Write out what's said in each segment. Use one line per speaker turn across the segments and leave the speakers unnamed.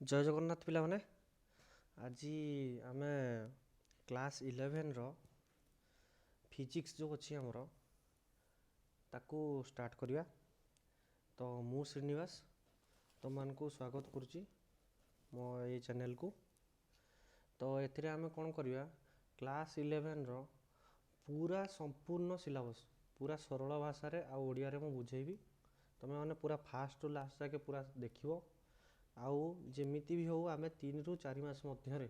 जय जगन्नाथ पिला माने आज आम क्लास 11 रो फिजिक्स जो अच्छी आमर ताकू स्टार्ट करिया। तो मु श्रीनिवास तुम मान को स्वागत करुच्ची मो ये चैनल को। तो एथिरे आमे कौन करिया क्लास 11 रो पूरा संपूर्ण सिलेबस पूरा सरल भाषा रे आ ओडिया रे मु बुझेबी। तुम मैंने पूरा फास्ट टू लास्ट जाके पूरा देखियो। आउ जेमिति भी हो आमे 3 ରୁ 4 मास मध्य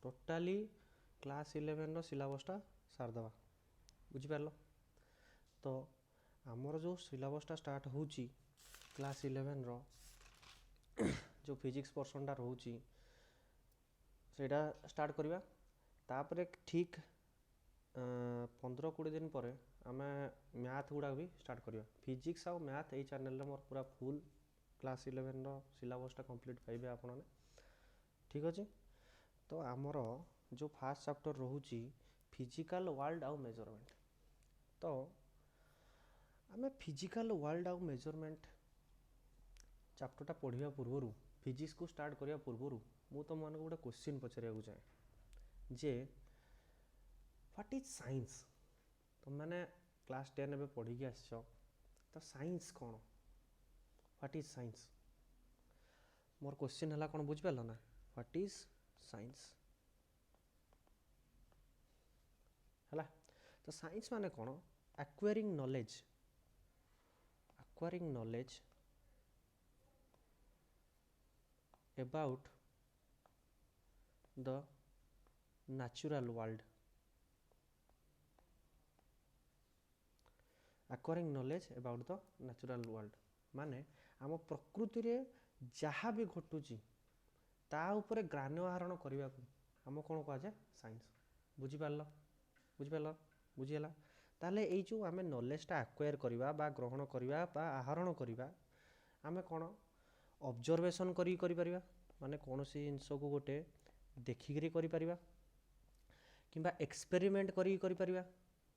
टोटाली क्लास 11 रो सिलेबसटा सारदवा। बुझिपार। तो आमर जो सिलेबसटा स्टार्ट होची क्लास 11 रो जो फिजिक्स पर्सनटा रोची सेटा स्टार्ट करिया। तापरे ठीक 15-20 दिन पर आम मैथ गुड़ा भी स्टार्ट करिया। फिजिक्स आउ मैथ यही चैनल मोर पूरा फुल क्लास 11 रो सिलेबसटा कंप्लीट पाइबे आपने। ठीक अच्छे। तो आमर जो फास्ट चैप्टर रोची फिजिकल वर्ल्ड आउ मेजरमेंट। तो आम फिजिकल वर्ल्ड आउ मेजरमेंट चैप्टरटा पढ़िया पूर्वर फिजिक्स को स्टार्ट करिया पूर्वर मु तुम मान गोटे क्वेश्चन पचारिया चाहे जे व्हाट इज साइंस। तुम मैंने क्लास 10 एवं पढ़ी की आस तो साइंस कौन what is science more question है कौन बुझिपार ना व्हाट इज साइंस है। तो साइंस माने कौन acquiring knowledge about the natural world। Acquiring knowledge about the natural world माने आम प्रकृति रे जहाँ भी घटुची ता उपरे ज्ञान आहरण करने को आम कौन कह जाए साइंस। बुझिपार बुझीगला। ताले ये जो आम नॉलेजटा एक्वायर करवा बा ग्रहण करवा बा आहरण करवा आम कौन ऑब्जर्वेशन करी माने कौन सी जिनस को गोटे देखिकी करिपरिबा किंबा एक्सपेरिमेंट करिपरिबा।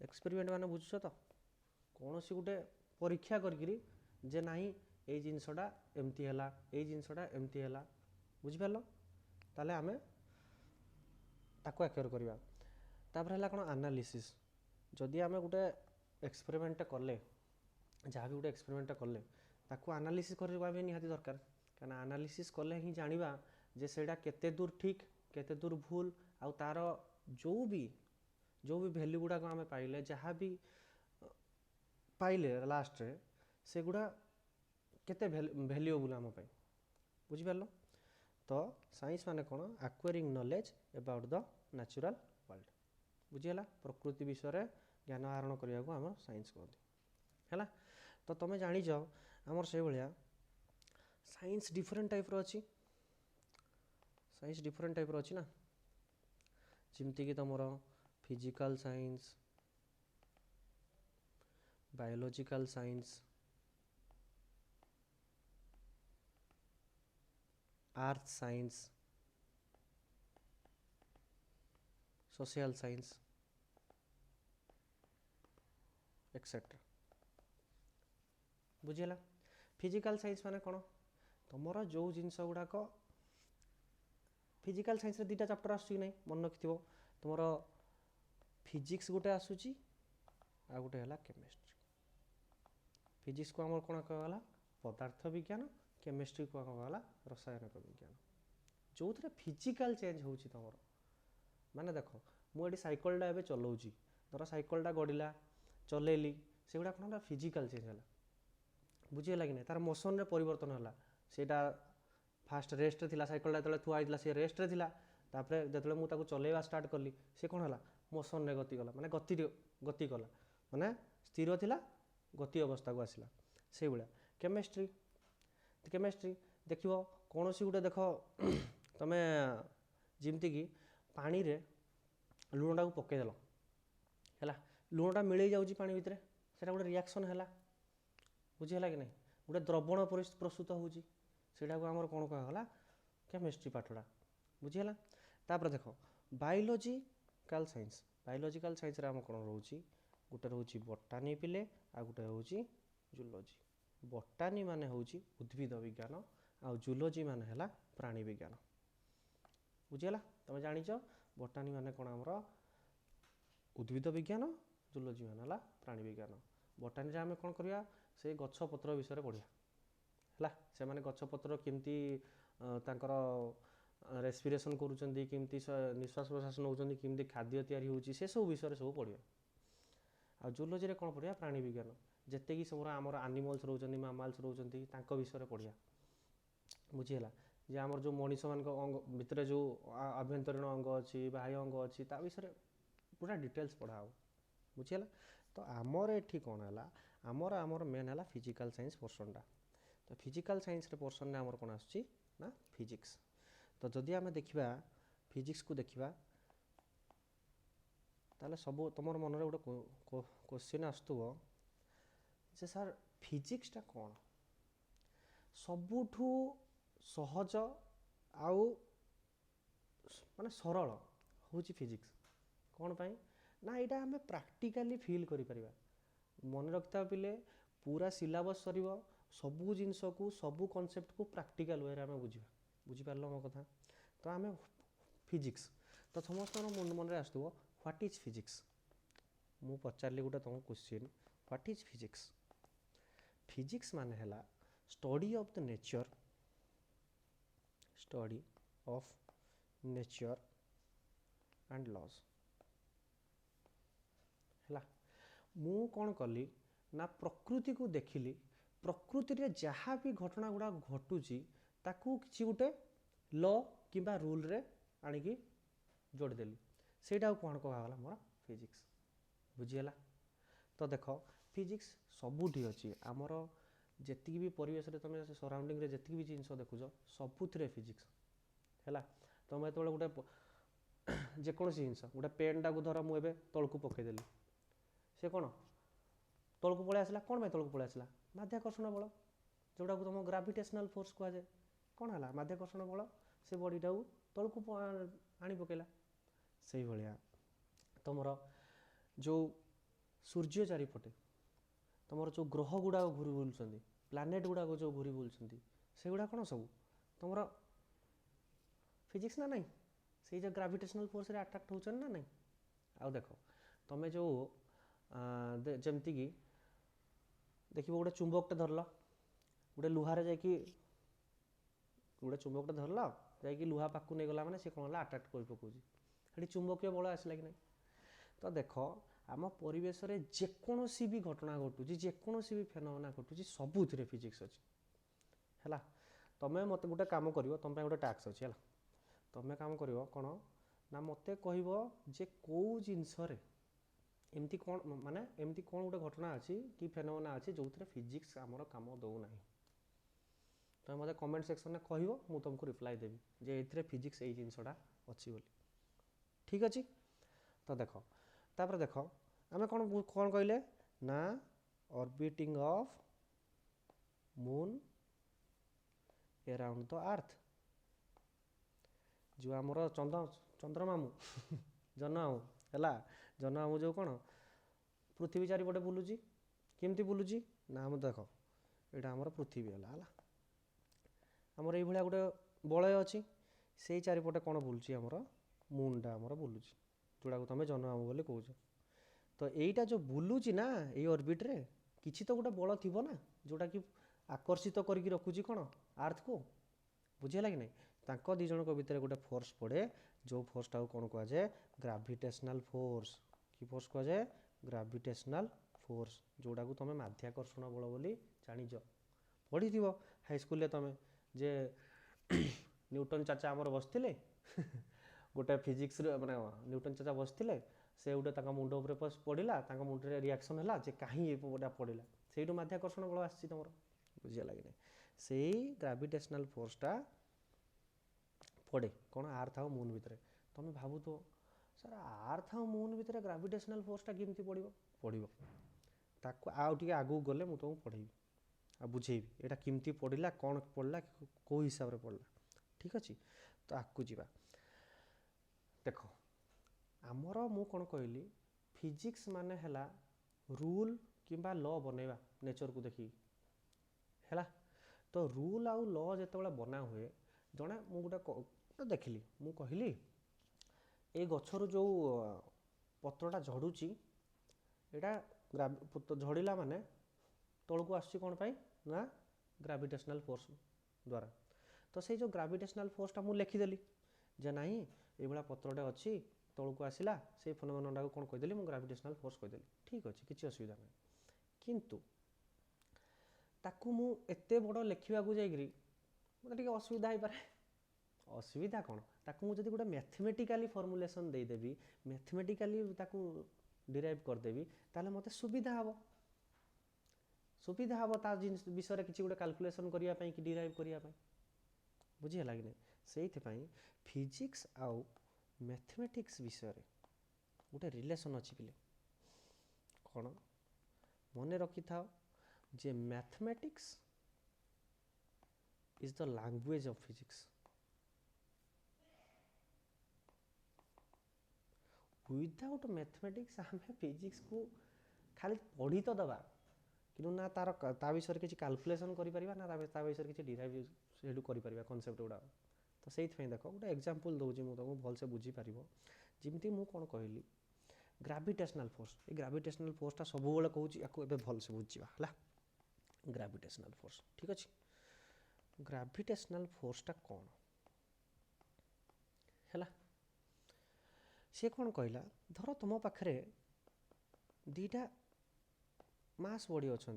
एक्सपेरिमेंट माने बुझुछ तो कौन सी गोटे परीक्षा करी जे नहीं ये जिनसटा एमती है ये जिनसटा एमती है। बुझिपार ताले आमे ताको एक्वायर करवा। तापर है कौन एनालिसिस जदि आमे गोटे एक्सपेरिमेंट कले जहाँ भी गोटे एक्सपेरिमेंट कले ताको एनालिसिस करवा भी निहाती दरकार कहीं एनालिसिस कले ही जानिबा जे सेटा केते दूर ठीक केते दूर भूल आउ तार जो भी वैल्यू गुड़ा को आमे पाइले जहाँ भी पाइले लास्ट रे से गुड़ा केते वैल्यूएबल आम पाई। बुझिपार। तो साइंस माने कौन acquiring knowledge about the natural world. बुझीगला। प्रकृति विषय ज्ञान आहरण करने को आम साइंस कहते है। तो तुम जानिच आमर से भाया साइंस डिफरेंट टाइप रो अछि। साइंस डिफरेंट टाइप रो अछि ना जिमती कि तुमर physical science biological science earth science social science etcetera. बुझीगला। फिजिकल साइंस माने कौन तुमर जो जिनस गुड़ाक फिजिकल साइंस रे दुटा चैप्टर आसुची नहीं मन रखि तुमर फिजिक्स गोटे आसूची आ गोटे है केमिस्ट्री। फिजिक्स को आम कौन कहला पदार्थ विज्ञान केमिस्ट्री को कहला रसायनिक विज्ञान जो थे फिजिकल चेंज होची तुमर माने देख मुझे साइकलटा एवं चलाऊँगी धर साइकलटा गड़िला चलैली से गुड़ा कौन फिजिकल चेंज है। बुझीगला कि नहीं तार मोशन रे परिवर्तन है सेटा फास्ट रेस्ट थिला साइकलटा जो थुआ होता सी रेस्ट्रे थिला तापर जो मुझे चलैवा स्टार्ट कली से कौन है मोशन रे गति गला माने गति कला माने स्थिर थिला गति अवस्था को आसला से भाया। केमिस्ट्री देखियो कौन सी गोटे देख तुम्हें जमती कि पानी रे लुणटा को पकईदेल है लुणटा मिल जाऊँगी पानी भितर से गोटे रिएक्शन है। बुझीगला कि नहीं गोटे द्रवण प्रस्तुत होगी सेटा को आमर कौन कहला केमिस्ट्री पाठटा। बुझीगला। तापर देख बायोलॉजिकल साइंस आम कौन रोचे गोटे रोचे बटानी पिले आ गोटे हूँ जूलॉजी। बटानी माने हूँ उद्भिद विज्ञान आउ जूलोजी मान है प्राणी विज्ञान बुझीगला तुम जानिच बोटानी मान कौन आमर उद्भिद विज्ञान जूलोजी मान है प्राणी विज्ञान बोटानी आम कौन करवा से गछ पत्र विषय पढ़िया है से माने गछ पत्र केमती तांकर रेस्पिरेसन करुँच केमती निश्वास प्रश्वास नौकरी केमती खाद्य तैयारी होची से सब विषय सब पढ़िया आ जूलोजी रे कौन पढ़िया प्राणी विज्ञान जिते कि सब आमर एनिमल्स रोचंती मामाल्स रोचंती तांको विषय पढ़िया बुझीगला जे आमर जो मनीष मान अंग भितर जो आभ्यंतरीण अंग अच्छी बाह्य अंग अच्छी ता विषय पूरा डिटेल्स पढ़ा हो बुझीगला तो आमर एठी कौन है आमर आमर मेन है फिजिकल साइंस पोर्सनटा तो फिजिकल साइंस रे पोर्सन ने आमर कौन आसुची ना फिजिक्स तो जदि आम देखा फिजिक्स को देखा ताले सब तुम मन में गोटे क्वेश्चन आसुव जे सर फिजिक्सटा कौन सबुठू सहज आउ माने सरल हूँ फिजिक्स कौन पाई ना यहाँ आम प्राक्टिकाली फील करि परिबा मन रखता पिले पूरा सिलेबस सरीब सबू जिनस को सबू कॉन्सेप्ट को प्रैक्टिकल वे आम बुझा बुझीपार मो कथा तो आम फिजिक्स तो समस्त मन में आसुव व्हाट इज फिजिक्स मु पचारि गोटे तुम question what is physics physics माने है study of the nature and laws है मु कौन कली ना प्रकृति को देखिली प्रकृति रे जहाँ भी घटना गुड़ा घटुची ताकू किसी गोटे लॉ किंबा रूल रे आनिकी जोड़देली सेटा कौन कहला मोर फिजिक्स बुझीगला तो देख फिजिक्स सबुठी अच्छी आमर जेतिकी भी परिवेश रे तुम सराउंडिंग रे जेतिकी भी जिनस देखुच सबुथिरे फिजिक्स है तुम जो गोटे जेकोसी जिनस गोटे पेनटा को धर मुझे तलू पकईदेली से कौन तलू पलि आसला कौन तलू पलि आसला माध्याकर्षण बल जोटा को तुम ग्राविटेशनल फोर्स कहुए कौन है माध्याकर्षण बल से बडीटा तलू आनी पकेला से भाया तुमर जो सूर्य चारिपटे तुम जो ग्रह गुड़ाक घूरी बुलूँ प्लानेट गुड़ाक जो घूरी बुलूँ से गुड़ा कौन सब तुम फिजिक्स ना नहीं से जो ग्राविटेशनल फोर्स रे अट्राक्ट होचन ना नहीं आउ देख तुम जो जमती कि देख गोटे चुंबकटे धरल गोटे लुहारे जाकि गोटे चुंबकटे धरल जाकि लुहा पाक नहीं गला मैंने से कौन अट्राक्ट कर पकाउे चुंबकीय बल आसला कि नहीं तो देख आम परिवेश रे जेकोसी भी घटना घटुची जेकोसी भी फेनोमेना घटुची सबुथिरे फिजिक्स अच्छी है तुम मत गोटे कम कर तुम गोटे टास्क अच्छी है तुम कम कर कौन ना मत कह जे कौ जिनस एमती कौन माने एमती कौन गोटे घटना अच्छी कि फेनोमेना अच्छी जो फिजिक्स आमर कम दौना तुम मत कमेंट सेक्शन में कह मु तुमको रिप्लाई देवी जे ए फिजिक्स ये जिनसटा अच्छी बोली ठीक अच्छे तो देख तापर देख आम कौन कौन कहले ना orbiting of moon around the earth जो आमर चंद्रमामु जनमामु है जनमामु जो कौन पृथ्वी चारिपटे बुलूची केमती बुलूची ना हम देख यहाँ आमर पृथ्वी है आमर ये गोटे बलय अच्छी से चारिपटे कौन बुलूची आमर मूनटा आमर बुलूची जोड़ा को तुम जनमामु बोली कौच तो यहीटा जो बुलूची ना ये ऑर्बिट रे किसी तो गोटे बल थी ना जोटा कि आकर्षित करके रखुची कौन अर्थ को बुझेगा कि नहीं तांको दी जनक भितर गोटे फोर्स पड़े जो फोर्सटा कौन कहुए ग्राविटेशनल फोर्स कि फोर्स कहुए ग्राविटेशनल फोर्स जोड़ा को तुम माध्याकर्षण बल बोली जानिच पढ़ी थी हाईस्कूल तुम जे न्यूटन चाचा आमर बसते गोटे फिजिक्स माने न्यूटन चाचा बसते से गोटे मुंड उपर पड़ा मुंडे रिएक्शन है जे कहीं ये पड़ा से माध्याकर्षण बल आसी तुम बुझे लगे से ग्राविटेशनल फोर्सटा पड़े कौन आर्थ आउ मून भितर तुम भावु तो सर आर्थ आउ मून भितर ग्राविटेशनल फोर्सटा केमती पड़ो पड़ो ताको आउ टे आगू गले मुझे तुमको पढ़ेबी आ बुझेबी यहाँ केमती पड़ा कौन पड़ा कौ हिसाब से पड़ा ठीक अच्छे तो आगू जा देख आमर मु कौन कहली फिजिक्स माने है रूल किंबा लॉ बनैबा नेचर को देखी है तो रूल आउ ल जिते बना हुए जड़े मुझे देखिली मु कहली ए गचर जो पत्रटा झड़ुची यहाँ झड़िला माने तौक आसुची कौन पाई ना ग्राविटेशनल फोर्स द्वारा। तो से जो ग्राविटेशनल फोर्सटा मुझे लिखिदेली जे नहीं ये पत्रटे अच्छी तौक आसला से फेनोमेनन को कौन कहीदेली मुझे ग्राविटेशनल फोर्स कहीदेली ठीक अच्छे किसी असुविधा नहीं किंतु ताकू मु एते बड़ लिखा जाकरी मतलब टे असुविधा हो पारे असुविधा कौन ताकू मुझे गोटे मैथमेटिकाली फर्मुलेसन देदेवी मैथमेटिकाली ताकू डिराइव करदेवी ताले मते सुविधा हम ता विषय किसी गोटे कैलकुलेशन करने कि डिराइव करने बुझीगला कि नहीं से फिजिक्स आउ मैथमेटिक्स विषय गोटे रिलेशन अच्छी पिले कौन मन रखी था जे mathematics is the language of physics without mathematics आम फिजिक्स को खाली पढ़ी तो दबा कि ना तार ता विषय किसी कैलकुलेशन करा ना ता विषय किसी डिराइव से कर कनसेप्ट गुड़ा तो से देख गोटे एग्जांपल दूसरी मुझे तुमको भलसे बुझीपार जमी मुझे कौन कहली ग्राविटेशनल फोर्स ये ग्राविटेशनल फोर्सटा सब कहूँ या भलसे बुझा है ग्राविटेशनल फोर्स ठीक अच्छे ग्राविटेशनल फोर्सटा कौन है सी कौन कहला धर तुम पाखे दीटा मास बॉडी अच्छा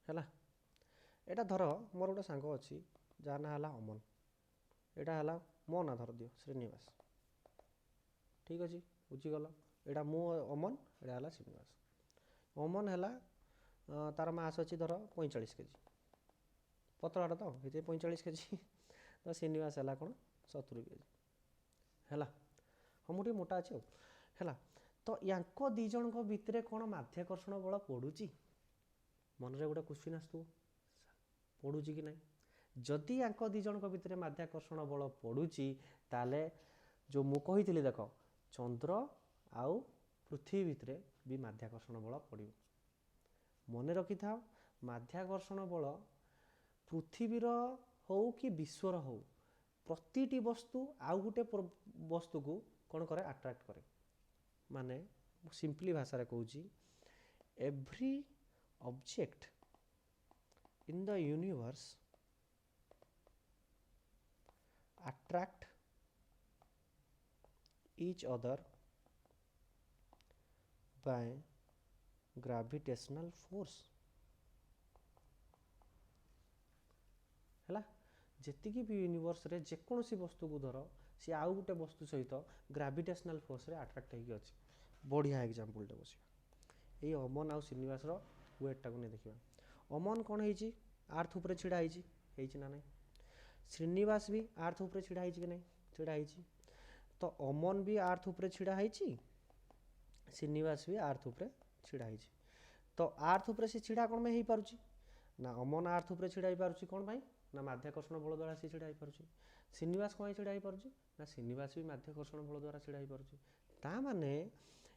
है एटा धर मोर गोटे सांग अच्छी जार ना है अमन एटा है मो ना धर दियो श्रीनिवास ठीक अच्छे बुझीगल एटा मु अमन एटा है श्रीनिवास अमन है तार मास अच्छी धर 45 केजी पतलाटा तो ये 45 केजी तो श्रीनिवास है कौन 70 केजी है हम मुझे मोटा अच्छे है तो यांको दी जन भितर कौन माध्याकर्षण बल पड़ुची मन रे गोटे क्वेश्चन आसु पड़ुची कि नहीं जदि यांको दी जन भितर माध्याकर्षण बल पड़ुची ताले जो मु कही देख चंद्र आउ पृथ्वी भितर भी माध्याकर्षण बल पड़ो मन रखि था माध्याकर्षण बल पृथ्वीर हो कि विश्वर हो प्रतिटी वस्तु आउ गोटे वस्तु को कौन करे अट्रैक्ट करे माने सिंपली भाषा रे कहूँ every object in the universe attract each other by gravitational force है जेतिकी भी यूनिवर्स रे जेकोसी वस्तु को धर सी आउ गोटे वस्तु सहित ग्राविटेशनल फोर्स रे अट्रैक्ट होगी अच्छी बढ़िया एग्जांपल टे बसिया ये अमन आउ श्रीनिवास वेटटा को नहीं देखा अमन कौन है आर्थ उपर छिड़ा है ना नहीं श्रीनिवास भी आर्थ उपर छिड़ा है कि नहीं छिड़ा है तो अमन भी आर्थ उपर छिड़ा है श्रीनिवास भी आर्थ उपर छिड़ा है तो आर्थ उपर से छिड़ा कौन हो पारुची ना अमन आर्थ उपर छिड़ा हो पारुची कौन भाई ना माध्याकर्षण बल द्वारा सी छिड़ा हो पारुची श्रीनिवास कौन छिड़ा हो पारुची ना श्रीनिवास भी माध्याकर्षण बल द्वारा छिड़ा हो पारुची ता माने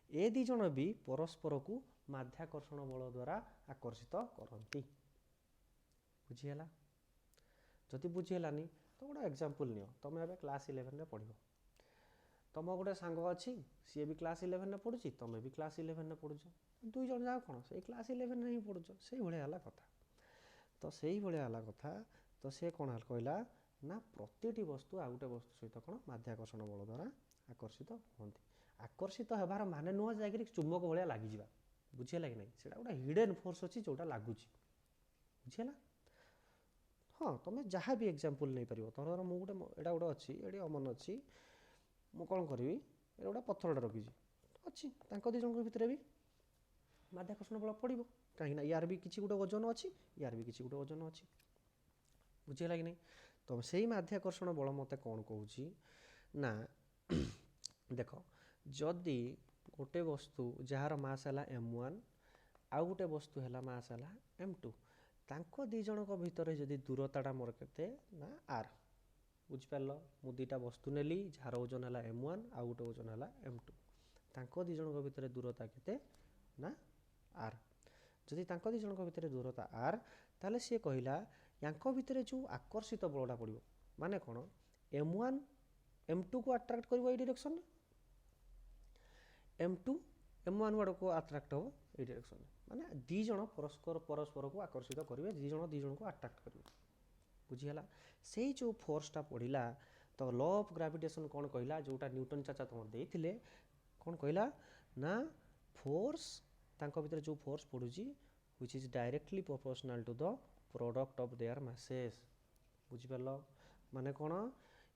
ए दी जण भी परस्पर को माध्याकर्षण बल द्वारा आकर्षित करती बुझीगला जदि बुझीगलानी तो गोटे एग्जांपल नियो तुम ए क्लास 11 रे पढ़िबो तुम गोटे सांग अच्छी सी भी क्लास 11 में पढ़ुची तुम्हें भी क्लास 11 में पढ़ुच दुई जन जाओ कौन से क्लास 11 ही पढ़ुच से भाया कथा तो से भाया कथा तो सी कौन कहला ना प्रतिटी वस्तु आ गोटे वस्तु सहित कौन माध्याकर्षण बल द्वारा आकर्षित हमें आकर्षित होबार माने नुह जा चुंबक भाया लगिजा बुझीगला कि नहीं से गोटे हिडन फोर्स अच्छी जोटा लगुच बुझीगला हाँ तुम जहाँ भी एग्जांपल नहीं पार तर मुझे एटा गोटे अच्छी ये अमन अच्छी मु कौन करी गोटे पत्थरटा रखी अच्छी दी जन भितर भी माध्याकर्षण बल पड़ो कहीं यार भी किसी गोटे वजन अच्छी यार भी किसी गोटे वजन अच्छी बुझीगला कि नहीं तो से माध्याकर्षण बल मत कौन कहूँ ना देख जदि गोटे वस्तु जार मास है m1 आउ गोटे वस्तु है मास है m2 तांको दी जन भितर जदि दूरताटा मोर केते ना r बुझिपार मु दुईटा वस्तु नेली जार ओजन है m1 आउ गोटे ओजन है m2 तांको दी जन भितर दूरता केते ना r जदि तांको दी जन भितर दूरता r ताले सी कहला यांको भितर जो आकर्षित बलटा पड़ो माने कौन M1 M2 को अट्राक्ट कर डायरेक्शन M2 M1 वाड़ को अट्राक्ट हम ये डायरेक्शन माने दी जन परस्पर को आकर्षित करेंगे दी जन को अट्राक्ट करेंगे बुझीगला से जो फोर्सटा पड़ा तो लॉ ऑफ ग्रेविटेशन कौन कहला जोटा न्यूटन चाचा तुम देते कौन कहला ना फोर्स तांको भीतर जो फोर्स पड़ुची which is directly proportional to the product of their masses बुझिपाल माने कौन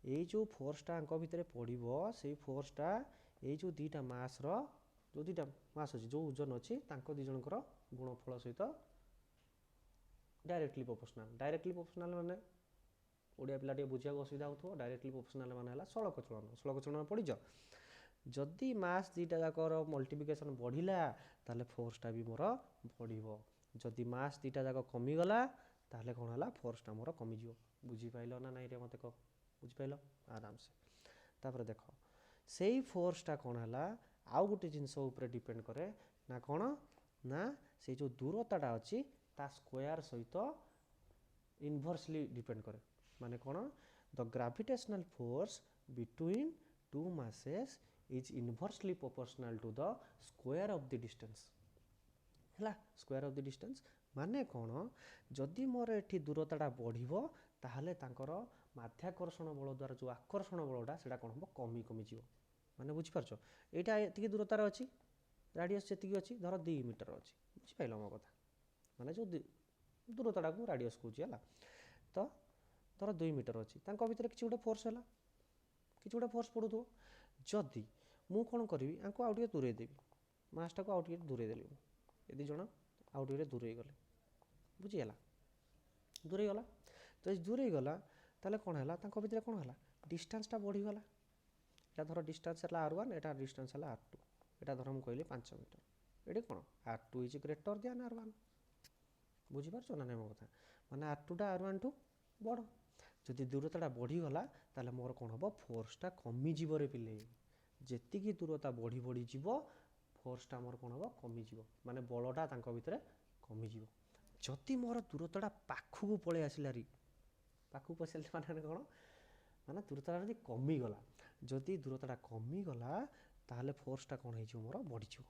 ये जो फोर्सटा आंको भीतर पड़ो से फोर्सटा ये जो दीटा मास जो दीटा मास अच्छी जो ओजन अच्छी दी जनकर गुणफल सहित डायरेक्टली प्रोपोर्शनल माने ओडिया पिला बुझा असुविधा हो डायरेक्टली प्रोपोर्शनल माने सड़क चलन पड़ जदि मास दीटा जाकर मल्टीप्लिकेशन बढ़िला ताले फोर्सटा भी मोर बढ़िबो जदि मास दीटा जाक कमीगला ताले कौन है फोर्सटा मोर कमिजिवो बुझीपाल ना नाई रे मत कह बुझीपाल आराम से तापर देख से फोर्सटा कौन है आउ गोटे जिनस डिपेंड करे ना कौन ना से जो दूरताटा अच्छी ता स्क्वायर सहित इनवर्सली डिपेंड करे माने कौन the gravitational force between two masses is inversely proportional to the square of the distance है स्क्वायर ऑफ द डिस्टेंस माने कौन जदि मोर एठी दूरताटा बढ़िबो ताहले तांकर माध्याकर्षण बल द्वारा जो आकर्षण बलटा सेटा कौन हम कमी कमी जीवो माने बुझी पारछो एटा एतिकी दूरतार अछि राडियस जेतिकी अछि धर 2 मीटर अछि बुझी पाइलो मो कथा माने जो दूरताटा को राडियस कहूची हला तो धर 2 मीटर अछि तांको भितर किछि गोटे फोर्स हला किछि गोटे फोर्स पडुथो जदि मु कोन करबी आंको आउ टिके दूरे देबी मासटा को आउ टिके दूरे देली ए दी जण आउ टिके दूरे गले बुझी हला दूरे गला तो दूरे गला ताले कोन हला तांको भितर कोन हला डिस्टेंसटा बढ़ी गला एटा धर डिस्टेंस हला r1 एटा डिस्टेंस हला r2 एटा धर हम कहली 5 मीटर एडी कोन r2 is greater than r1 बुझी पारछो ना नै मो कथा माने r2 टा r1 टू बड़ जदि दूरताटा बढ़ी गला ताले मोर कोन हबो फोर्सटा कमी जीवो रे पिले जेतिकी दूरता बढ़ी बढ़ी जीवो फोर्सटा मोर कोन हबो कमी जीवो माने बलटा तांको भितरे कमी जीवो जदि मोर दूरताटा पाखु पळे आसिला री पाखु पसिल माने कोन माने दूरताटा जदि कमी गला जदि दूरताटा कमी गला ताहले फोर्सटा कोन हे मोर बढ़ी जीवो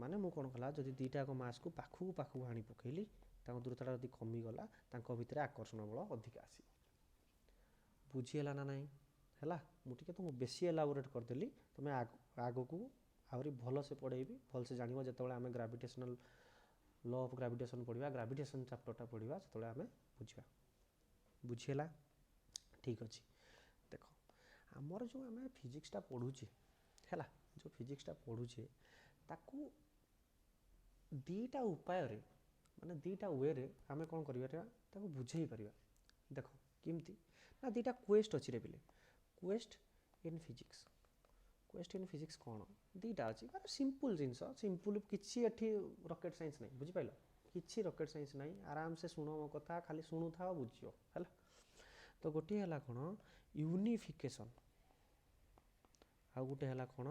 माने मु कोन कला जदि दीटा को मास को पाखु हाणी पकेली ताको दूरताटा जदि कमी गला ताको भितरे आकर्षण बल अधिक आसी बुझीला ना नहीं हैला मु टिके तुमको बेसी एलाबोरेट कर देली तुमे आगो को आउरी भलो से पढ़ेबी भल से जानिबो जेतबेले आमे ग्रेविटेशनल लॉ ऑफ ग्रेविटेशन पढ़िबा ग्रेविटेशन चैप्टरटा पढ़िबा सेतबेले आमे बुझिबा बुझीला ठीक अछि देखो हमर जो आमे फिजिक्सटा पढुची हैला जो फिजिक्सटा पढुचे ताकू दीटा उपाय रे माने दीटा वे रे आमे कोन करिबा ताकू बुझेई परिबा देखो किमती ना दीटा क्वेस्ट अछि रे बिले क्वेस्ट इन फिजिक्स कौन दीटा अच्छी माने सिंपल जिनस सिंपल किसी एठी रॉकेट साइंस नहीं बुझी पाइलो किसी रॉकेट साइंस नहीं आराम से सुनो मो कथा खाली सुनु था बुझियो हैला तो गोटी हैला कोन यूनिफिकेशन आ गोटे हैला कोन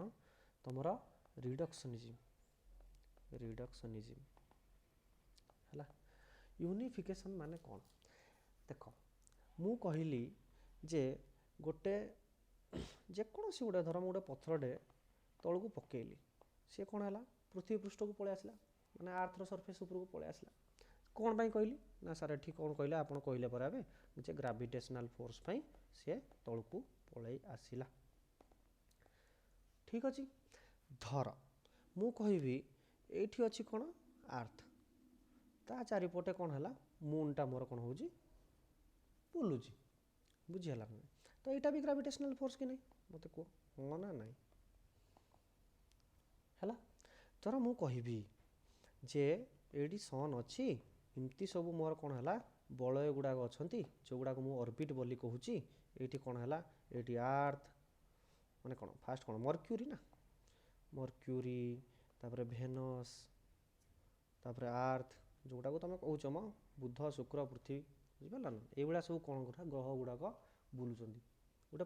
तमरा रिडक्शनिज्म हैला यूनिफिकेशन माने कौन देखो मु कहली जे गोटे जेकोसी गोटे धर गोटे पथरटे तलू पकेली सी कौन है पृथ्वी पृष्ठ को पलि आसला माने आर्थर सरफेस ऊपर को पलि आसला कौन पाई कहली ना सर एठी कौन कहले आपण कहले पर आबे जे ग्रेविटेशनल फोर्स पाई से तलू को पलि आसिला ठीक अछि धर मु कहबी एठी अछि कोन अर्थ ता चारिपटे कौन है मूनटा मोर कौन होजी बुलुची बुझीला तो यहाँ भी ग्रेविटेशनल फोर्स कि नहीं मत कह हाँ ना नहीं है धर मु कहबी जे एडी सन अच्छी इमती सब मोर कौन है बलय गुड़ाक अच्छा जो गुड़ाक मु ऑर्बिट बोली कहूँ ये कौन है ये अर्थ माने कौन फास्ट कौन मर्क्यूरी ना मर्क्यूरी तापर भेनस तापर अर्थ जोटा को तुम कौच म बुध शुक्र पृथ्वी बुझिपार ना ये सब कौन गुड़ा ग्रह गुड़ाक बुलूँ गोटे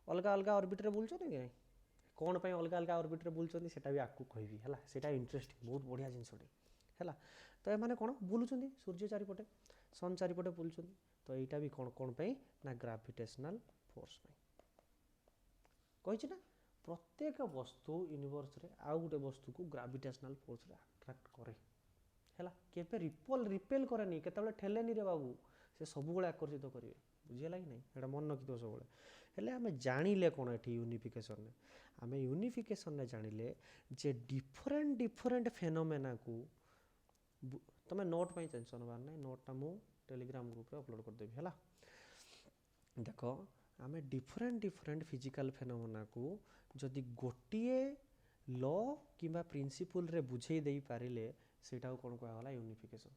अलग अलग ऑर्बिट रे बुलुछन कि कौन पाई अलग अलग ऑर्बिट रे बुलुछन सेटा भी आकु कहबी हैला सेटा इंटरेस्टिंग बहुत बढ़िया जिनसटे हैला तो ए माने कौन बुलुछन सूर्य चारिपटे सन चारिपटे बुलुछन तो यहाँ भी कौन कौन पे ना ग्राविटेशनल फोर्स पे कही ना प्रत्येक वस्तु यूनिवर्स रे आउ गोटे वस्तु को ग्राविटेशनल फोर्स रे अट्रैक्ट करे है केबे रिपेल करे केतबे ठेलेनी रे बाबू से सब बड़े आकर्षित करेंगे बुझीगला कि नहीं एटा मन रखिथ सब हेले आम जानिले कौन ये यूनिफिकेशन आम यूनिफिकेशन जानिले जे डिफरेंट डिफरेंट फेनोमेना को तुम नोट पे टेंशन हबार ना नोटा मु टेलीग्राम ग्रुप रे अपलोड करदेवी है देख आम डिफरेंट डिफरेंट फिजिकल फेनोमेना को जदि गोटे लॉ किंबा प्रिंसिपल रे बुझे दे पारिले सेटा कौन कहला यूनिफिकेशन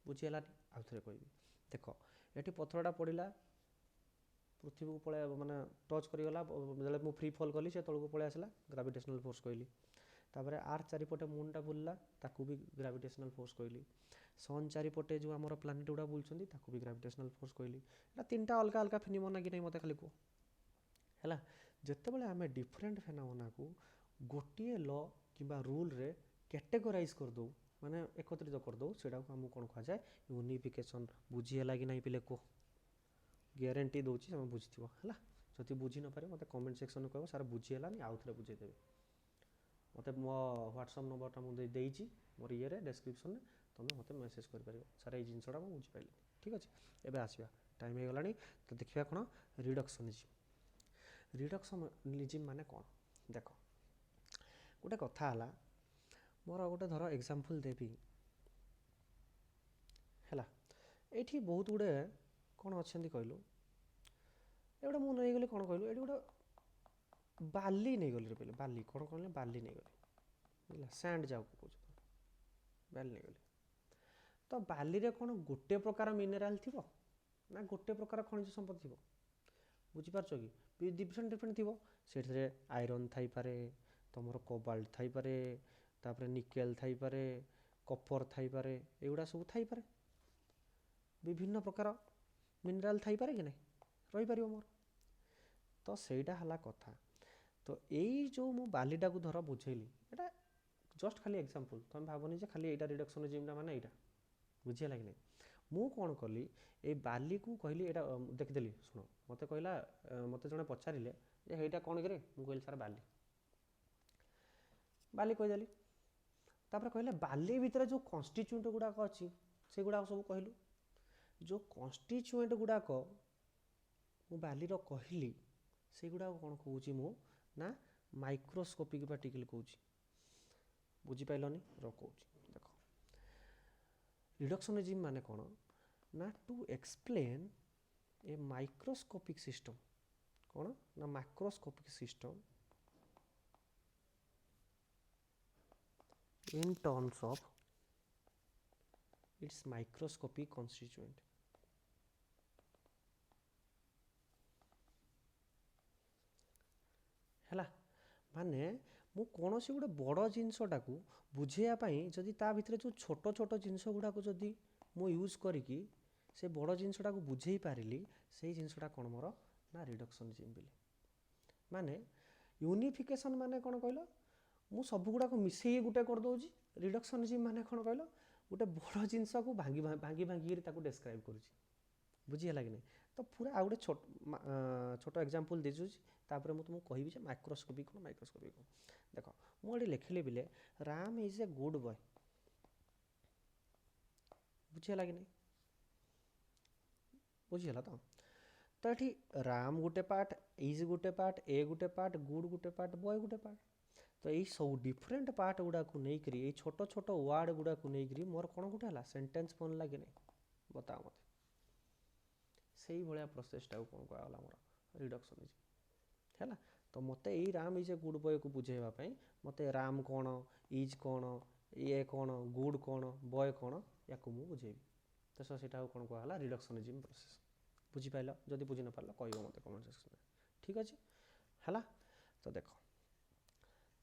बुझीगलानी आउ थे कहबी देख ये पथरटा पड़ा पृथ्वी को पड़े माने टच करगला जो फ्री फॉल कली से तौक पलि आसला ग्राविटेशनल फोर्स कहली तापर आर चारिपटे मूनटा बुलला ताकू भी ग्राविटेशनल फोर्स कहली सन चारिपटे जो आम प्लानेट गुड़ा बुलूँ ताकू भी ग्राविटेशनल फोर्स कहली ये तीनटा अलग अलग फेनोमेना कि नहीं मत खाली कह है जितेबाला आम डिफरेंट फेनोमेना को गोटे लॉ किंबा रूल रे कैटेगराइज करदे माने एकत्रित करदे सेटा को आमको कौन कहुए यूनिफिकेशन बुझीगला कि नहीं पिले कह ग्यारंटी दूसरी तुम बुझीथिव है जदि बुझी न पारे मत कमेंट सेक्शन कह सार बुझीगलानी आउ थे बुझेदेवी मत मो व्हाट्सएप नंबरटा मुझे मोर ये डिस्क्रिप्शन में तुम मत मेसेज कर सार ये जिनसा मुझे बुझीपारे ठीक अच्छे एवं आसवा टाइम हो गला तो देखा कौन रिडक्शनिज्म माने कौन देख गोटे कथा है मोर गोटे धर एग्जांपल देवी है ये बहुत गुड़े कौन अच्छा कहलु ये गोटे मुझे नहीं गली कौन कहलु ये गोटे बाली नहीं गली पहले बाली कौन कहले बाली नहीं गली बुझला सैंड जाओ कह बाली नहीं गली तो बाली रे कौन गोटे प्रकार मिनेराल थी ना गोटे प्रकार खनिज संपद थी बुझीपार कि डिफरेंट डिफरेंट थी से आयरन थाई पारे तुम कोबाल्ट थाई पारे तापर निकेल थाई पारे कपर थाई पारे एगुड़ा सब थाई पारे विभिन्न प्रकार मिनेराल थाई पारे कि नहीं रही पारिबो मोर तो सेटा हला कथा तो यही जो मु बालीटा को धर बुझेली एटा जस्ट खाली एग्जांपल तुम भावनी जे खाली एटा रिडक्शनिज्म माने एटा बुझीगला कि नहीं मु कौन कली ए बाली को कहली एटा देखदेली शुण मत कहला मत जड़े पचारे एटा कौन करे मु कहली सार बाली बाली कहीदेली तापर कहले बाली भितर जो कन्स्टिट्यूएंट गुड़ाक अच्छी से गुड़ाक सब कहलु जो कन्स्टिट्यूएंट गुड़ाक मु बाली कहली से गुड़ाक कौन कहूँ मु ना माइक्रोस्कोपिक पार्टिकल कहूँ बुझीपाइलनि कहूँ देख रिडक्शनिज्म माने कौन ना to explain a microscopic system कौन ना microscopic system in terms of its microscopic constituent है माने मु कौन सी गोटे बड़ जिनसटा को बुझेयापाई जदि ता भितर जो छोट छोट जिनस गुड़ाक जदि मु यूज करिकी से बड़ जिनसटा को बुझे पारिली से जिनसटा कौन मोर ना रिडक्शनिज्म बोली माने यूनिफिकेशन माने कौन कहल मु सब गुड़ाक मिसई गोटे करदे रिडक्शनिज्म माने कौन कहल गोटे बड़ जिनस को भांगी भांगी भांगी डेस्क्राइब करुँच बुझीगला कि नहीं तो पूरा आ गए छोट एग्जांपल दे तापर मुझे तुमको कहि माइक्रोस्कोपिक कौन माइक्रोस्कोपिक कौन देख मुझे लिखिली बिले Ram is a good boy बुझीगला कि नहीं बुझीगला तो ये राम गोटे पार्ट इज गोटे पार्ट ए गोटे पार्ट गुड गोटे पार्ट बॉय गोटे पार्ट तो यही सब डिफरेंट पार्ट गुड़ा को लेकर ये छोट छोट वार्ड गुड़ा को लेकर मोर कौन गोटे है सेंटेंस बनला कि नहीं बताओ मत से ही भाया प्रोसेसटा कौन कहला मोर रिडक्शनिज्म है तो मत यही Ram is a good boy को बुझेवाई मत राम कौन इज कौन ये कौन गुड कौन बॉय कौन या मुझे बुझेबी तो सीटा कौन कहला रिडक्शनिज्म प्रोसेस बुझीपाल जदि बुझी न पार कह मत कमेंट सेक्शन में ठीक अच्छे है तो देख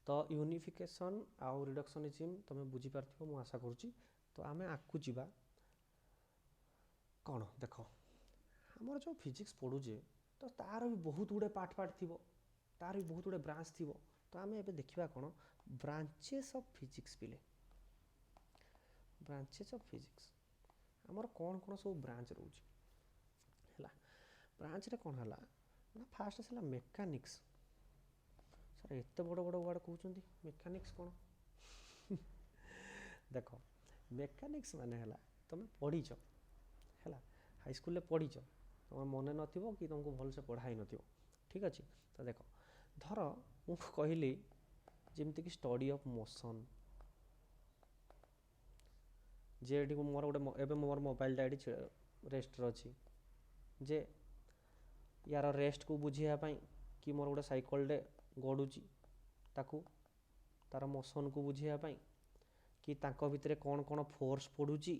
तो यूनिफिकेशन आउ रिडक्शनिज्म तुम बुझीपार मु आशा करुँची तो आम आगू जावा कौन देख आमर जो फिजिक्स पढ़ुचे तो तार भी बहुत गुड़े पार्ट पार्ट थी तार भी बहुत गुड़े ब्रांच थी तो आम ए देखा कौन ब्रांचेस ऑफ फिजिक्स पिले ब्रांचेस ऑफ फिजिक्स आमर कौन कौन सब ब्रांच रोचे ବ୍ରାଞ୍ଚରେ କ'ଣ ହେଲା ନା ଫାଷ୍ଟ ଆସିଲା ମେକାନିକ୍ସ। ସାର୍ ଏତେ ବଡ଼ ବଡ଼ ୱାର୍ଡ଼ କହୁଛନ୍ତି, ମେକାନିକ୍ସ କ'ଣ? ଦେଖ ମେକାନିକ୍ସ ମାନେ ହେଲା ତୁମେ ପଢ଼ିଛ ହେଲା, ହାଇସ୍କୁଲରେ ପଢ଼ିଛ, ତୁମର ମନେ ନଥିବ କି ତୁମକୁ ଭଲସେ ପଢ଼ା ହେଇନଥିବ, ଠିକ୍ ଅଛି। ତ ଦେଖ ଧର ମୁଁ କହିଲି ଯେମିତିକି ଷ୍ଟଡ଼ି ଅଫ୍ ମୋସନ୍, ଯେ ଏଠି ମୋର ଗୋଟେ ଏବେ ମୋର ମୋବାଇଲଟା ଏଠି ରେଷ୍ଟରେ ଅଛି, ଯେ ୟାର ରେଷ୍ଟକୁ ବୁଝିବା ପାଇଁ କି ମୋର ଗୋଟେ ସାଇକେଲଟେ ଗଡ଼ୁଛି ତାକୁ ତାର ମୋସନ୍କୁ ବୁଝିବା ପାଇଁ କି ତାଙ୍କ ଭିତରେ କ'ଣ କ'ଣ ଫୋର୍ସ ପଡ଼ୁଛି,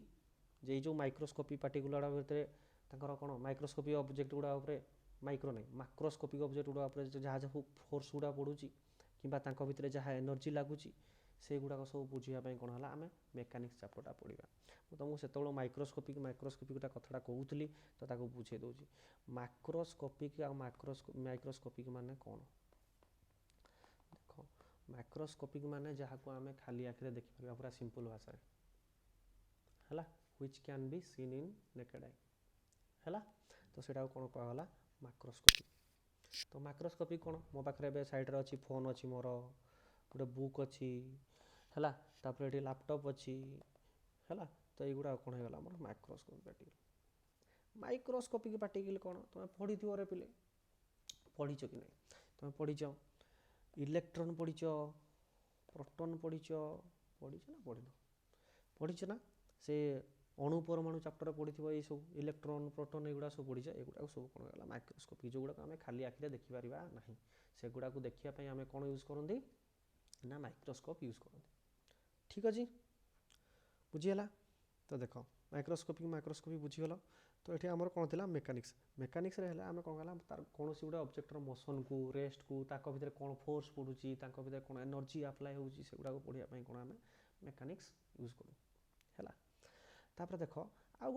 ଯେ ଏଇ ଯେଉଁ ମାଇକ୍ରୋସ୍କୋପି ପାର୍ଟିକୁଲାର ଭିତରେ ତାଙ୍କର କ'ଣ ମାଇକ୍ରୋସ୍କୋପି ଅବଜେକ୍ଟ ଗୁଡ଼ା ଉପରେ, ମାଇକ୍ରୋ ନାହିଁ ମାକ୍ରୋସ୍କୋପିକ୍ ଅବଜେକ୍ଟ ଗୁଡ଼ା ଉପରେ ଯାହା ଯାହା ଫୋର୍ସ ଗୁଡ଼ା ପଡ଼ୁଛି କିମ୍ବା ତାଙ୍କ ଭିତରେ ଯାହା ଏନର୍ଜି ଲାଗୁଛି ସେଗୁଡ଼ାକ ସବୁ ବୁଝିବା ପାଇଁ କ'ଣ ହେଲା ଆମେ ମେକାନିକ୍ସ ଚାପ୍ଟରଟା ପଢ଼ିବା। ମୁଁ ତୁମକୁ ସେତେବେଳେ ମାଇକ୍ରୋସ୍କୋପିକ୍ କଥାଟା କହୁଥିଲି ତ ତାକୁ ବୁଝେଇ ଦେଉଛି। ମାକ୍ରୋସ୍କୋପିକ୍ ଆଉ ମାଇକ୍ରୋସ୍କୋପିକ୍ ମାନେ କ'ଣ? ଦେଖ ମାକ୍ରୋସ୍କୋପିକ୍ ମାନେ ଯାହାକୁ ଆମେ ଖାଲି ଆଖିରେ ଦେଖିପାରିବା ପୁରା ସିମ୍ପଲ୍ ଭାଷାରେ ହେଲା, which can be seen in naked eye ହେଲା, ତ ସେଇଟାକୁ କ'ଣ କୁହାଗଲା ମାକ୍ରୋସ୍କୋପିକ୍। ତ ମାକ୍ରୋସ୍କୋପିକ୍ କ'ଣ? ମୋ ପାଖରେ ଏବେ ସାଇଡ଼୍ରେ ଅଛି ଫୋନ୍ ଅଛି, ମୋର ଗୋଟେ ବୁକ୍ ଅଛି ହେଲା, ତାପରେ ଏଠି ଲ୍ୟାପଟପ୍ ଅଛି ହେଲା, ତ ଏଇଗୁଡ଼ା କ'ଣ ହେଇଗଲା ଆମର ମାଇକ୍ରୋସ୍କୋପିକ୍ ପାର୍ଟିକଲ୍। ମାଇକ୍ରୋସ୍କୋପିକ୍ ପାର୍ଟିକଲ୍ କ'ଣ ତୁମେ ପଢ଼ିଥିବ ରେ ପିଲେ, ପଢ଼ିଛ କି ନାହିଁ? ତୁମେ ପଢ଼ିଛ ଇଲେକ୍ଟ୍ରନ୍ ପଢ଼ିଛ, ପ୍ରୋଟନ୍ ପଢ଼ିଛ ନା ପଢ଼ିନ? ପଢ଼ିଛ ନା? ସେ ଅଣୁ ପରମାଣୁ ଚାପ୍ଟର ପଢ଼ିଥିବ, ଏଇସବୁ ଇଲେକ୍ଟ୍ରନ୍ ପ୍ରୋଟନ୍ ଏଗୁଡ଼ା ସବୁ ପଢ଼ିଛ। ଏଗୁଡ଼ାକ ସବୁ କ'ଣ ହେଇଗଲା ମାଇକ୍ରୋସ୍କୋପିକ୍, ଯେଉଁଗୁଡ଼ାକ ଆମେ ଖାଲି ଆଖିରେ ଦେଖିପାରିବା ନାହିଁ, ସେଗୁଡ଼ାକୁ ଦେଖିବା ପାଇଁ ଆମେ କ'ଣ ୟୁଜ୍ କରନ୍ତି ନା ମାଇକ୍ରୋସ୍କୋପ୍ ୟୁଜ୍ କରନ୍ତି। ଠିକ୍ ଅଛି, ବୁଝିହେଲା? ତ ଦେଖ ମାଇକ୍ରୋସ୍କୋପି ବୁଝିଗଲ। ତ ଏଠି ଆମର କ'ଣ ଥିଲା ମେକାନିକ୍ସରେ ହେଲେ ଆମେ କ'ଣ କଲା ତାର କୌଣସି ଗୋଟେ ଅବଜେକ୍ଟର ମୋସନ୍କୁ ରେଷ୍ଟକୁ ତାଙ୍କ ଭିତରେ କ'ଣ ଫୋର୍ସ ପଡ଼ୁଛି ତାଙ୍କ ଭିତରେ କ'ଣ ଏନର୍ଜି ଆପ୍ଲାଏ ହେଉଛି ସେଗୁଡ଼ାକୁ ପଢ଼ିବା ପାଇଁ କ'ଣ ଆମେ ମେକାନିକ୍ସ ୟୁଜ୍ କରୁ ହେଲା। ତାପରେ ଦେଖ ଆଉ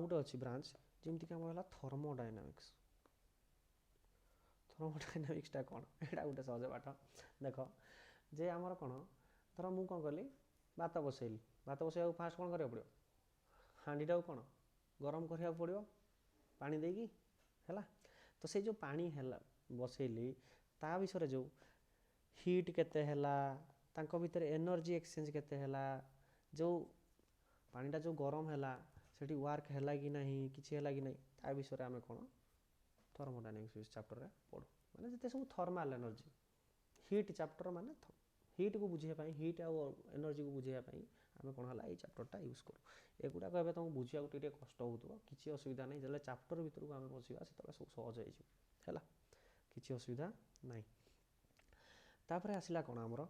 ଗୋଟେ ଅଛି ବ୍ରାଞ୍ଚ ଯେମିତିକି ଆମର ହେଲା ଥର୍ମୋଡାଇନାମିକ୍ସ। ଥର୍ମୋଡାଇନାମିକ୍ସଟା କ'ଣ? ଏଇଟା ଗୋଟେ ସହଜ ପାଠ। ଦେଖ ଯେ ଆମର କ'ଣ ଧର ମୁଁ କ'ଣ କଲି ଭାତ ବସେଇଲି, ଭାତ ବସେଇବାକୁ ଫାଷ୍ଟ କ'ଣ କରିବାକୁ ପଡ଼ିବ? ହାଣ୍ଡିଟାକୁ କ'ଣ ଗରମ କରିବାକୁ ପଡ଼ିବ ପାଣି ଦେଇକି ହେଲା। ତ ସେଇ ଯେଉଁ ପାଣି ହେଲା ବସେଇଲି ତା ବିଷୟରେ ଯେଉଁ ହିଟ୍ କେତେ ହେଲା, ତାଙ୍କ ଭିତରେ ଏନର୍ଜି ଏକ୍ସଚେଞ୍ଜ କେତେ ହେଲା, ଯେଉଁ ପାଣିଟା ଯେଉଁ ଗରମ ହେଲା ସେଠି ୱାର୍କ ହେଲା କି ନାହିଁ, କିଛି ହେଲା କି ନାହିଁ, ତା ବିଷୟରେ ଆମେ କ'ଣ ଥର୍ମୋଡାଇନାମିକ୍ସ ଚାପ୍ଟରରେ ପଢ଼ୁ। ମାନେ ଯେତେ ସବୁ ଥର୍ମାଲ୍ ଏନର୍ଜି, ହିଟ୍ ଚାପ୍ଟର ମାନେ ହିଟ୍କୁ ବୁଝିବା ପାଇଁ, ହିଟ୍ ଆଉ ଏନର୍ଜିକୁ ବୁଝିବା ପାଇଁ ଆମେ କ'ଣ ହେଲା ଏଇ ଚାପ୍ଟରଟା ୟୁଜ୍ କରୁ। ଏଗୁଡ଼ାକ ଏବେ ତୁମକୁ ବୁଝିବାକୁ ଟିକେ କଷ୍ଟ ହେଉଥିବ, କିଛି ଅସୁବିଧା ନାହିଁ, ଯେତେବେଳେ ଚାପ୍ଟର ଭିତରକୁ ଆମେ ବସିବା ସେତେବେଳେ ସବୁ ସହଜ ହେଇଯିବ ହେଲା, କିଛି ଅସୁବିଧା ନାହିଁ। ତାପରେ ଆସିଲା କ'ଣ ଆମର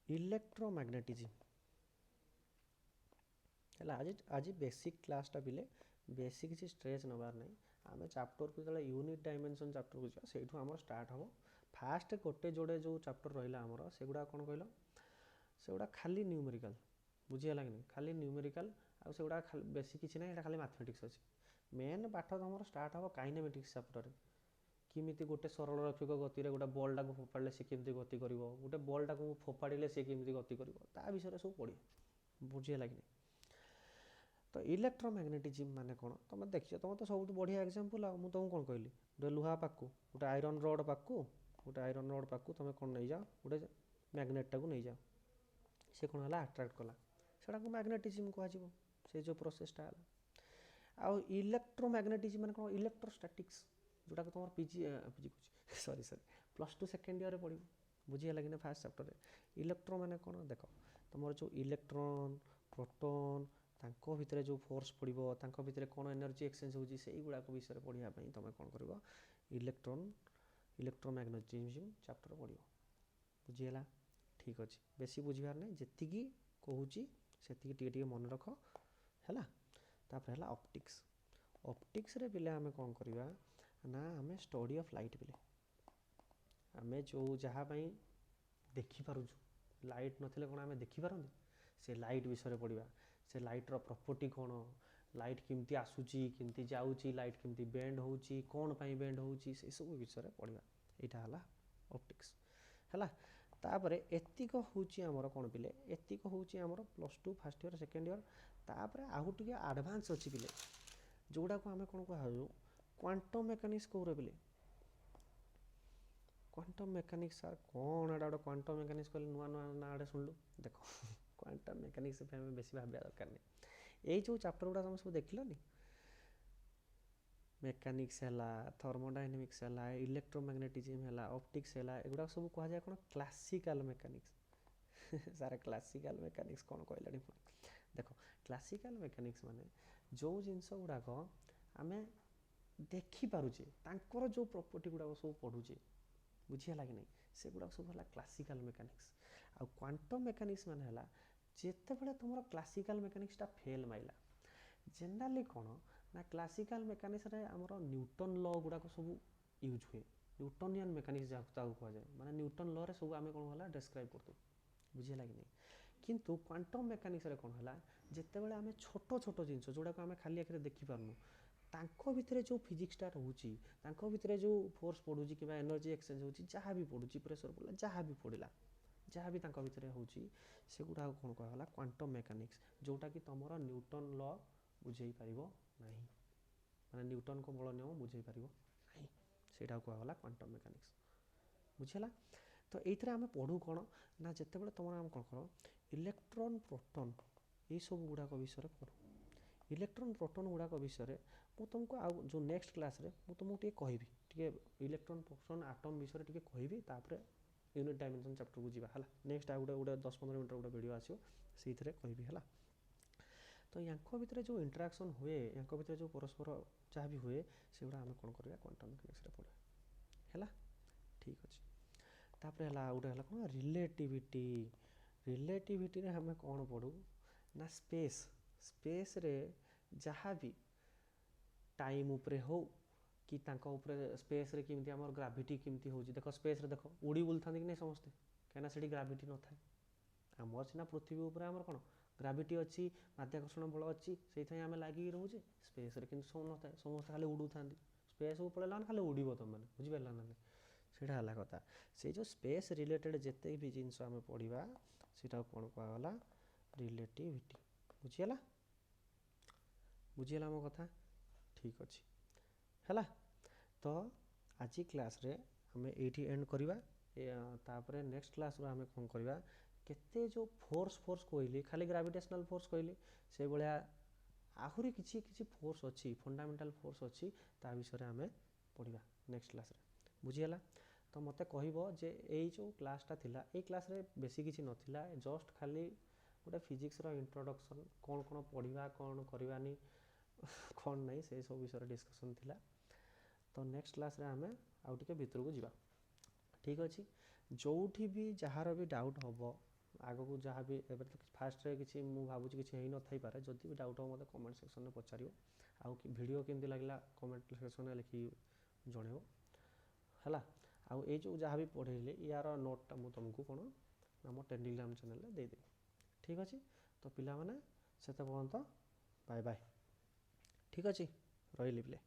ଇଲେକ୍ଟ୍ରୋମାଗ୍ନେଟିଜିମ୍ ହେଲା। ଆଜି ବେସିକ୍ କ୍ଲାସ୍ଟା ପିଲେ ବେଶୀ କିଛି ଷ୍ଟ୍ରେସ୍ ନେବାର ନାହିଁ, ଆମେ ଚାପ୍ଟରକୁ ଯେତେବେଳେ ୟୁନିଟ୍ ଡାଇମେନସନ୍ ଚାପ୍ଟରକୁ ଯିବା ସେଇଠୁ ଆମର ଷ୍ଟାର୍ଟ ହେବ। ଫାଷ୍ଟ ଗୋଟେ ଯୋଡ଼େ ଯେଉଁ ଚାପ୍ଟର ରହିଲା ଆମର ସେଗୁଡ଼ା କ'ଣ କହିଲ, ସେଗୁଡ଼ା ଖାଲି ନ୍ୟୁମେରିକାଲ୍, ବୁଝିହେଲା କି ନାହିଁ, ଖାଲି ନ୍ୟୁମେରିକାଲ୍, ଆଉ ସେଗୁଡ଼ା ବେଶୀ କିଛି ନାହିଁ, ଏଇଟା ଖାଲି ମ୍ୟାଥମେଟିକ୍ସ ଅଛି। ମେନ୍ ପାଠ ତୁମର ଷ୍ଟାର୍ଟ ହେବ କାଇନେମେଟିକ୍ସ ଚାପ୍ଟରରେ, କେମିତି ଗୋଟେ ସରଳ ରୈଖିକ ଗତିରେ ଗୋଟେ ବଲ୍ଟାକୁ ଫୋପାଡ଼ିଲେ ସେ କେମିତି ଗତି କରିବ, ଗୋଟେ ବଲ୍ଟାକୁ ଫୋପାଡ଼ିଲେ ସେ କେମିତି ଗତି କରିବ, ତା ବିଷୟରେ ସବୁ ପଢ଼ିବ, ବୁଝିହେଲା କି ନାହିଁ। ତ ଇଲେକ୍ଟ୍ରୋମାଗ୍ନେଟିଜିମ୍ ମାନେ କ'ଣ ତୁମେ ଦେଖିଛ, ତୁମର ତ ସବୁଠୁ ବଢ଼ିଆ ଏକ୍ଜାମ୍ପଲ୍ ଆଉ ମୁଁ ତୁମକୁ କ'ଣ କହିଲି, ଗୋଟେ ଲୁହା ପାଖକୁ ଗୋଟେ ଆଇରନ୍ ରଡ଼୍ ପାଖକୁ ତୁମେ କ'ଣ ନେଇଯାଅ, ଗୋଟେ ମ୍ୟାଗ୍ନେଟଟାକୁ ନେଇଯାଅ, ସେ କ'ଣ ହେଲା ଆଟ୍ରାକ୍ଟ କଲା, ସେଟାକୁ ମ୍ୟାଗ୍ନେଟିଜିମ୍ କୁହାଯିବ, ସେ ଯେଉଁ ପ୍ରୋସେସ୍ଟା ହେଲା। ଆଉ ଇଲେକ୍ଟ୍ରୋମାଗ୍ନେଟିଜିମ୍ ମାନେ କ'ଣ ଇଲେକ୍ଟ୍ରୋଷ୍ଟାଟିକ୍ସ, ଯେଉଁଟାକୁ ତୁମର +2 ସେକେଣ୍ଡ ଇୟର୍ରେ ପଢ଼ିବ, ବୁଝିହେଲା କି ନା। ଫାଷ୍ଟ ଚାପ୍ଟରରେ ଇଲେକ୍ଟ୍ରୋ ମାନେ କ'ଣ, ଦେଖ ତୁମର ଯେଉଁ ଇଲେକ୍ଟ୍ରନ୍ ପ୍ରୋଟନ୍ ତାଙ୍କ ଭିତରେ ଯେଉଁ ଫୋର୍ସ ପଡ଼ିବ, ତାଙ୍କ ଭିତରେ କ'ଣ ଏନର୍ଜି ଏକ୍ସଚେଞ୍ଜ ହେଉଛି ସେଇଗୁଡ଼ାକ ବିଷୟରେ ପଢ଼ିବା ପାଇଁ ତୁମେ କ'ଣ କରିବ ଇଲେକ୍ଟ୍ରୋମାଗ୍ନେଟିଜିମ୍ ଚାପ୍ଟର ପଢ଼ିବ, ବୁଝିହେଲା। ଠିକ୍ ଅଛି, ବେଶୀ ବୁଝିବାର ନାହିଁ, ଯେତିକି କହୁଛି ସେତିକି ଟିକେ ଟିକେ ମନେ ରଖ ହେଲା। ତାପରେ ହେଲା ଅପ୍ଟିକ୍ସରେ ପିଲେ ଆମେ କ'ଣ କରିବା ନା ଆମେ ଷ୍ଟଡ଼ି ଅଫ୍ ଲାଇଟ୍ ପିଲେ, ଆମେ ଯେଉଁ ଯାହା ପାଇଁ ଦେଖିପାରୁଛୁ, ଲାଇଟ୍ ନଥିଲେ କ'ଣ ଆମେ ଦେଖିପାରନ୍ତି, ସେ ଲାଇଟ୍ ବିଷୟରେ ପଢ଼ିବା, ସେ ଲାଇଟ୍ର ପ୍ରପର୍ଟି କ'ଣ, ଲାଇଟ୍ କେମିତି ଆସୁଛି କେମିତି ଯାଉଛି, ଲାଇଟ୍ କେମିତି ବେଣ୍ଡ ହେଉଛି, କ'ଣ ପାଇଁ ବେଣ୍ଡ ହେଉଛି, ସେସବୁ ବିଷୟରେ ପଢ଼ିବା। ଏଇଟା ହେଲା ଅପ୍ଟିକ୍ସ ହେଲା। ତାପରେ ଏତିକ ହେଉଛି ଆମର କ'ଣ ପିଲେ, ଏତିକ ହେଉଛି ଆମର +2 ଫାର୍ଷ୍ଟ ଇୟର୍ ସେକେଣ୍ଡ ଇୟର୍। ତାପରେ ଆଉ ଟିକେ ଆଡ଼ଭାନ୍ସ ଅଛି ପିଲେ, ଯେଉଁଗୁଡ଼ାକୁ ଆମେ କ'ଣ କୁହାଯାଉ क्वांटम मेकानिक्स कौर बोले क्वांटम मेकानिक्स सार कौन एटा गोटे क्वांटम मेकानिक्स कहले नुआ नुआ ना आड़े शुणलु देख क्वांटम मेकानिक्स बेसी भाविया दरकार नहीं ये जो चैप्टर गुड़ा तुम सब देखिलनि मेकानिक्स है थर्मोडायनामिक्स है इलेक्ट्रोमैग्नेटिज्म है ऑप्टिक्स है एगुड़ा सब कह जाए कौन क्लासिकल मेकानिक्स सारे क्लासिकल मेकानिक्स कौन कहले देख क्लासिकल मेकानिक्स माने जो जिनस गुड़ाक आम देखिपारे तांकर जो प्रॉपर्टी गुड़ाक सब पढ़ुचे बुझीगला कि नहीं से गुड़ाक सब है क्लासिकल मेकानिक्स आ क्वांटम मेकानिक्स माने है जिते बड़े तुम क्लासिकल मेकानिक्स फेल माइला जनरली कौन ना क्लासिकल मेकानिक्स रे आमर न्यूटन लॉ गुड़ाक सब यूज हुए न्यूटनियन मेकानिक्स जहाँ कह जाए माने न्यूटन लॉ रे सब आम कौन है डिस्क्राइब करतु बुझीगला कि नहीं किंतु क्वांटम मेकानिक्स रे कौन है जिते बड़े आम छोट छोट जिनस जोड़ा आम खाली आखिरे देखिपारनु तांको भितर जो फिजिक्सटा रोचे तांको भितर जो फोर्स पड़ुची कि एनर्जी एक्सचेंज होची जहाँ भी पड़ुची प्रेशर पड़ा जहाँ भी पड़ा जहाँ भी तांको भितर होची से गुड़ा कौन कहला क्वांटम मेकानिक्स जोटा कि तुमर न्यूटन लॉ बुझे पारिबो नहीं माने न्यूटन को बल नियम बुझे पारिबो नहीं सेटा कहला क्वांटम मेकानिक्स बुझीगला तो ये आम पढ़ू कौन ना जिते बड़े तुम आम कौन कर इलेक्ट्रॉन प्रोटॉन ये सब गुड़ाक विषय पढ़ू इलेक्ट्रॉन प्रोटॉन गुड़ाक विषय मु तुमको आ जो नेक्स्ट क्लास रे मु तुमको टे कहबी टे इलेक्ट्रॉन प्रोटॉन एटम विषय टे कहबी तापर यूनिट डायमेंशन चैप्टर को जीवा हला नेक्स्ट आ गोटे 10-15 मिनट गोटे वीडियो आसियो सेइथरे कहबी हला तो यांको भितर जो इंटरेक्शन हुए यांको भितर जो परस्पर जहाँ भी हुए सेगुड़ा आम कौन करवा क्वांटम मेकानिक्स रे पढ़ा है ठीक अच्छे तापर है गोटे है कौन रिलेटिविटी रिलेटिविटी रे हमें कौन पढ़ू ना स्पेस स्पेस रे जहाँ भी टाइम उपरे हो कि तांको उपरे स्पेस रे किमती हमर ग्रेविटी किमती होची देखो स्पेस रे देखो उड़ी बुलथा कि नहीं समस्ते कहीं सेठी ग्रेविटी न थाए आमर सीना पृथ्वी उपरे आमर कौन ग्रेविटी अच्छी माध्याकर्षण बल अच्छी से आम लगे रोचे स्पेस रे किंतु सब न थाए समस्त खाली उड़ू था स्पेस को पड़ेगा खाली उड़ब तुम मैंने बुझिपार ना सीटा है कथा से जो स्पेस रिलेटेड जिते भी जिनस आम पढ़ा सीटा कौन कहला रिलेटिविटी बुझीगला बुझीगला मो कथा ठीक अच्छे है तो आज क्लास रे हमें ये एंड करवा तापर नेक्स्ट क्लास रो हमें कौन करवा केते जो फोर्स फोर्स कहली खाली ग्रेविटेशनल फोर्स कहली से भाया आहुरी किसी किसी फोर्स अच्छी फंडामेंटल फोर्स अच्छी ता विषय आम पढ़ा नेक्स्ट क्लास रे बुझीगला तो मते कहबो जे एई जो क्लासटा थिला ए क्लास रे बेसी किसी नथिला जस्ट खाली गोटे फिजिक्स रो इंट्रोडक्शन कौन कौन पढ़ा कौन करवानी कौन नहीं से सब विषय डिस्कसन थिला तो नेक्स्ट क्लास रे आमे आउ टिके भितर को जीवा ठीक अच्छे जोठी भी जहार भी डाउट हम आग को जहाँ भी तो फास्ट रे किसी मु भावुँ किसी हो न थी पारे जदि भी डाउट हो मत कमेंट सेक्शन में पचार आउ वीडियो केमती लगे कमेंट सेक्शन में लिखी जनइब है आउ ये जो जहाँ भी पढ़ेली यार नोटटा मुझे तुमको कौन आम टेलीग्राम चैनल में देदेवी ठीक अच्छे तो पिला माने सेते पर्यंत बाय बाय ठीक अच्छे रही पिले।